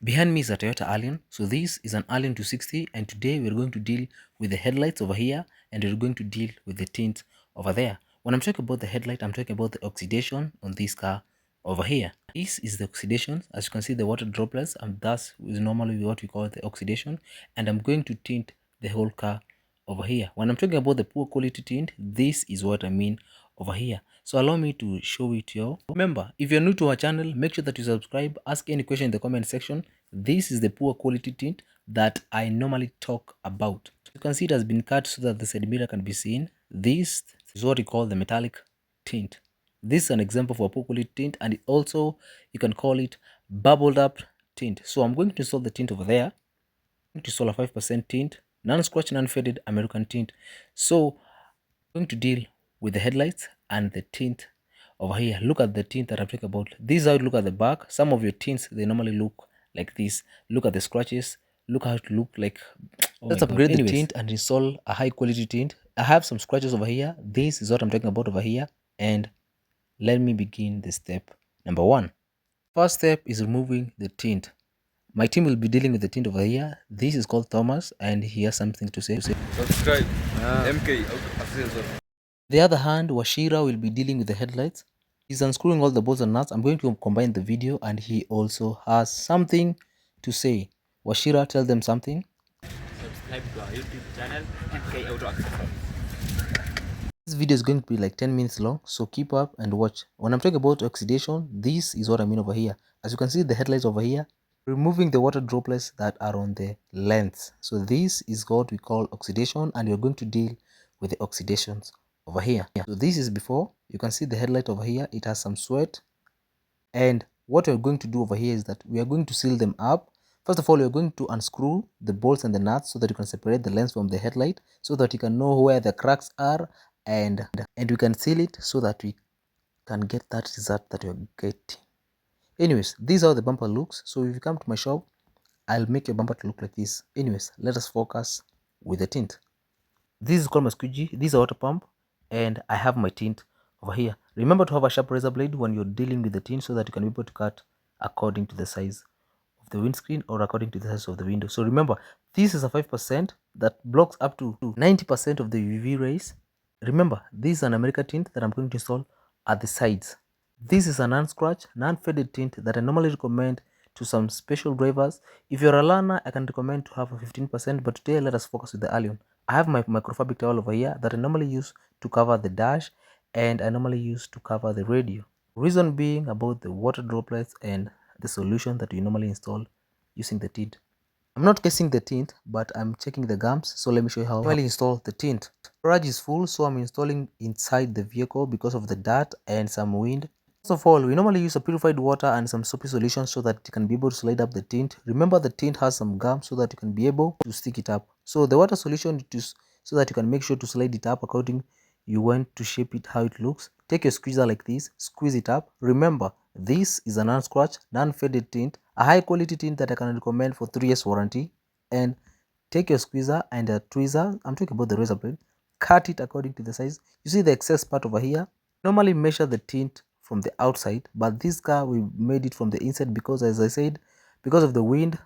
Behind me is a Toyota Allion. So this is an Allion 260, and today we're going to deal with the headlights over here, and we're going to deal with the tint over there. When I'm talking about the headlight, I'm talking about the oxidation on this car over here. This is the oxidation. As you can see, the water droplets, and that's is normally what we call the oxidation. And I'm going to tint the whole car over here. When I'm talking about the poor quality tint, this is what I mean over here. So allow me to show it to you. Remember, if you're new to our channel, make sure that you subscribe. Ask any question in the comment section. This is the poor quality tint that I normally talk about. You can see it has been cut so that the side mirror can be seen. This is what we call the metallic tint. This is an example for poor quality tint, and also you can call it bubbled up tint. So I'm going to install the tint over there. I'm going to install a 5% tint, non-scratch, non-faded American tint. So I'm going to deal with the headlights and the tint over here. Look at the tint that I'm talking about. This is how it look at the back. Some of your tints, they normally look like this. Look at the scratches. Look how it look like. Oh, let's upgrade the tint and install a high quality tint. I have some scratches over here. This is what I'm talking about over here. And let me begin the step number 1. First step is removing the tint. My team will be dealing with the tint over here. This is called Thomas, and he has something to say. Subscribe. MK. The other hand, Washira will be dealing with the headlights. He's unscrewing all the bolts and nuts. I'm going to combine the video, and he also has something to say. Washira, tell them something. Subscribe to our YouTube channel, MK Auto Accessories. This video is going to be like 10 minutes long, so keep up and watch. When I'm talking about oxidation, this is what I mean over here. As you can see, the headlights over here, removing the water droplets that are on the lens. So this is what we call oxidation, and we're going to deal with the oxidations over here. So this is before. You can see the headlight over here, it has some sweat, and what we're going to do over here is that we are going to seal them up. First of all, you're going to unscrew the bolts and the nuts so that you can separate the lens from the headlight, so that you can know where the cracks are, and we can seal it so that we can get that result that you're getting. Anyways, this is how the bumper looks. So if you come to my shop, I'll make your bumper to look like this. Anyways, let us focus with the tint. This is called my squeegee. This is a water pump, and I have my tint over here. Remember to have a sharp razor blade when you're dealing with the tint so that you can be able to cut according to the size of the windscreen or according to the size of the window. So remember, this is a 5% that blocks up to 90% of the UV rays. Remember, this is an American tint that I'm going to install at the sides. This is a non-scratch, non-faded tint that I normally recommend to some special drivers. If you're a learner, I can recommend to have a 15%, but today let us focus with the Allion. I have my microfabric towel over here that I normally use to cover the dash, and I normally use to cover the radio. Reason being about the water droplets and the solution that you normally install using the tint. I'm not casing the tint, but I'm checking the gums. So let me show you how I normally install the tint. Storage is full, so I'm installing inside the vehicle because of the dirt and some wind. First of all, we normally use a purified water and some soapy solution so that you can be able to slide up the tint. Remember, the tint has some gum so that you can be able to stick it up. So the water solution is so that you can make sure to slide it up according you want to shape it how it looks. Take your squeezer like this, squeeze it up. Remember, this is a non-scratch, non-faded tint, a high quality tint that I can recommend for 3 years warranty. And take your squeezer and a tweezer, I'm talking about the razor blade, cut it according to the size. You see the excess part over here. Normally measure the tint from the outside, but this car we made it from the inside because, as I said, because of the wind.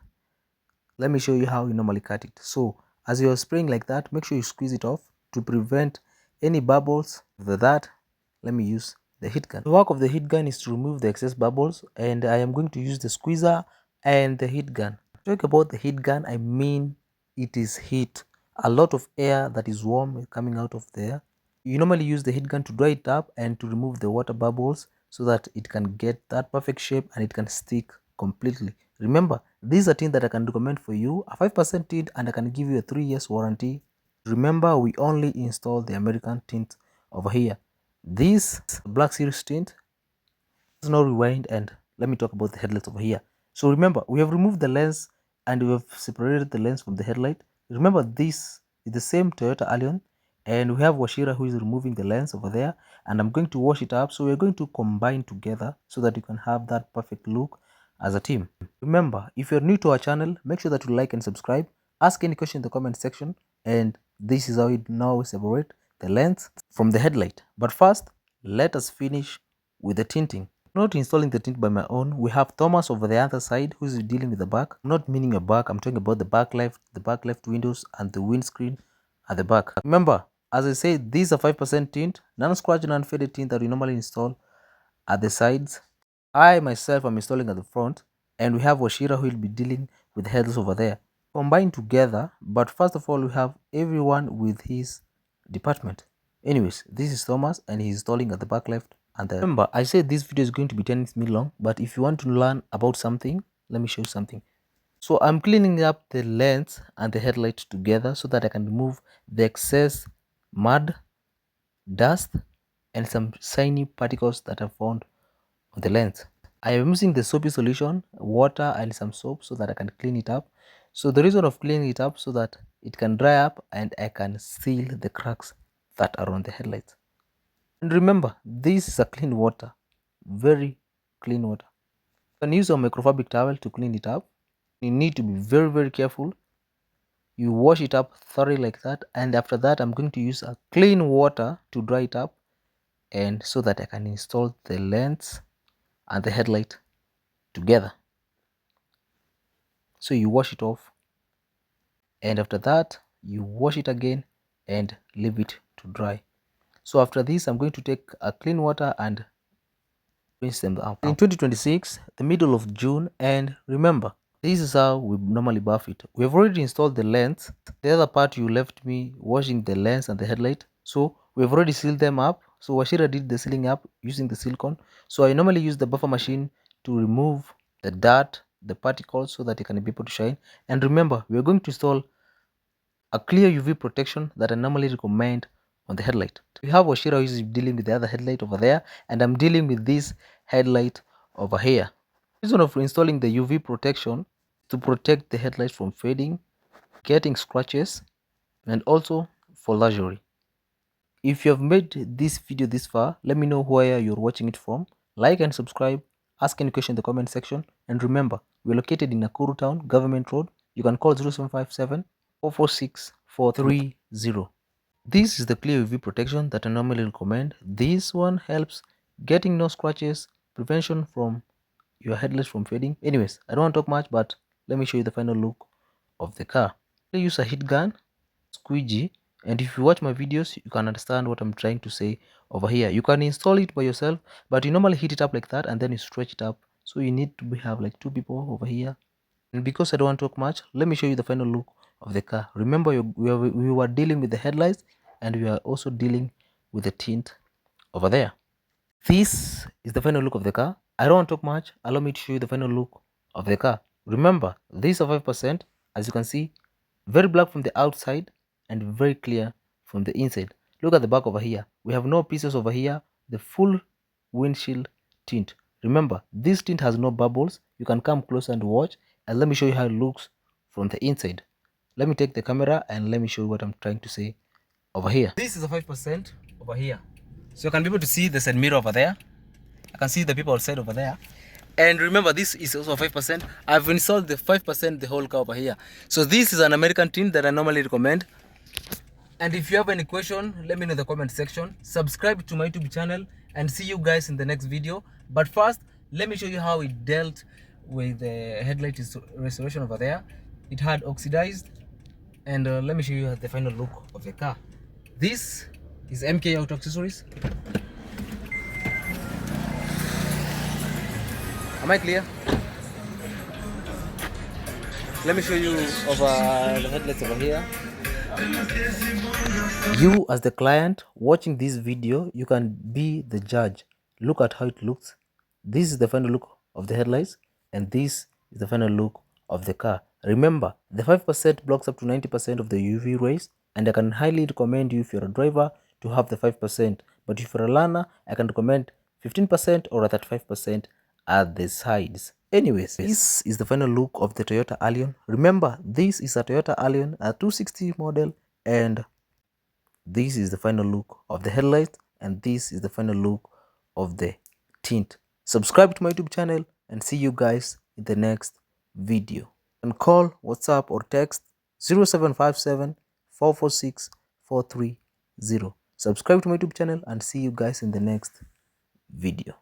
Let me show you how you normally cut it. So as you're spraying like that, make sure you squeeze it off to prevent any bubbles. After that, let me use the heat gun. The work of the heat gun is to remove the excess bubbles, and I am going to use the squeezer and the heat gun. Talk about the heat gun, I mean it is heat. A lot of air that is warm coming out of there. You normally use the heat gun to dry it up and to remove the water bubbles so that it can get that perfect shape and it can stick completely. Remember, this is a tint that I can recommend for you, a 5% tint, and I can give you a 3 years warranty. Remember, we only install the American tint over here. This Black Series tint. Let's now rewind and let me talk about the headlights over here. So remember, we have removed the lens and we have separated the lens from the headlight. Remember, this is the same Toyota Allion, and we have Washira who is removing the lens over there, and I'm going to wash it up. So we're going to combine together so that you can have that perfect look as a team. Remember, if you're new to our channel, make sure that you like and subscribe. Ask any question in the comment section, and this is how you now separate the lens from the headlight. But first, let us finish with the tinting. Not installing the tint by my own. We have Thomas over the other side who is dealing with the back. I'm not meaning your back, I'm talking about the back left windows and the windscreen at the back. Remember, as I said, these are 5% tint, non-scratch, non-faded tint that we normally install at the sides. I myself am installing at the front, and we have Washira who will be dealing with the heads over there. Combined together, but first of all, we have everyone with his department. Anyways, this is Thomas and he's installing at the back left. And remember, I said this video is going to be 10 minutes long, but if you want to learn about something, let me show you something. So I'm cleaning up the lens and the headlight together so that I can remove the excess mud, dust, and some shiny particles that are found on the lens. I am using the soapy solution, water and some soap so that I can clean it up. So the reason of cleaning it up so that it can dry up and I can seal the cracks that are on the headlights. And remember, this is a clean water, very clean water. You can use a microfabric towel to clean it up. You need to be very careful. You wash it up thoroughly like that, and after that I'm going to use a clean water to dry it up, and so that I can install the lens and the headlight together. So you wash it off, and after that you wash it again and leave it to dry. So after this I'm going to take a clean water and rinse them out. In 2026, the middle of June, and remember, this is how we normally buff it. We have already installed the lens. The other part you left me washing the lens and the headlight. So we have already sealed them up. So Washira did the sealing up using the silicone. So I normally use the buffer machine to remove the dirt, the particles, so that it can be able to shine. And remember, we are going to install a clear UV protection that I normally recommend on the headlight. We have Washira who is dealing with the other headlight over there, and I'm dealing with this headlight over here. The reason of installing the UV protection to protect the headlights from fading, getting scratches, and also for luxury. If you have made this video this far, let me know where you're watching it from. Like and subscribe, ask any question in the comment section, and remember, we're located in Nakuru Town, Government Road. You can call 0757 446 430. This is the clear UV protection that I normally recommend. This one helps getting no scratches, prevention from your headlights from fading. Anyways, I don't want to talk much, but let me show you the final look of the car. I use a heat gun, squeegee, and if you watch my videos, you can understand what I'm trying to say over here. You can install it by yourself, but you normally heat it up like that and then you stretch it up. So you need to have like 2 people over here. And because I don't want to talk much, let me show you the final look of the car. Remember, we were dealing with the headlights and we are also dealing with the tint over there. This is the final look of the car. I don't want to talk much. Allow me to show you the final look of the car. Remember, these are 5%. As you can see, very black from the outside and very clear from the inside. Look at the back over here. We have no pieces over here. The full windshield tint. Remember, this tint has no bubbles. You can come close and watch. And let me show you how it looks from the inside. Let me take the camera and let me show you what I'm trying to say over here. This is a 5% over here. So you can be able to see the side mirror over there. I can see the people outside over there. And remember, this is also 5%. I've installed the 5% the whole car over here. So this is an American tint that I normally recommend. And if you have any question, let me know in the comment section. Subscribe to my YouTube channel and see you guys in the next video. But first, let me show you how it dealt with the headlight restoration over there. It had oxidized. And let me show you the final look of the car. This is MK Auto Accessories. Am I clear? Let me show you over the headlights over here. You as the client watching this video, you can be the judge. Look at how it looks. This is the final look of the headlights and this is the final look of the car. Remember, the 5% blocks up to 90% of the UV rays, and I can highly recommend you if you're a driver to have the 5%. But if you're a learner, I can recommend 15% or 35% at the sides. Anyways, this is the final look of the Toyota Allion. Remember, this is a Toyota Allion, a 260 model, and this is the final look of the headlight, and this is the final look of the tint. Subscribe to my YouTube channel and see you guys in the next video. And call, WhatsApp or text 0757 446 430. Subscribe to my YouTube channel and see you guys in the next video.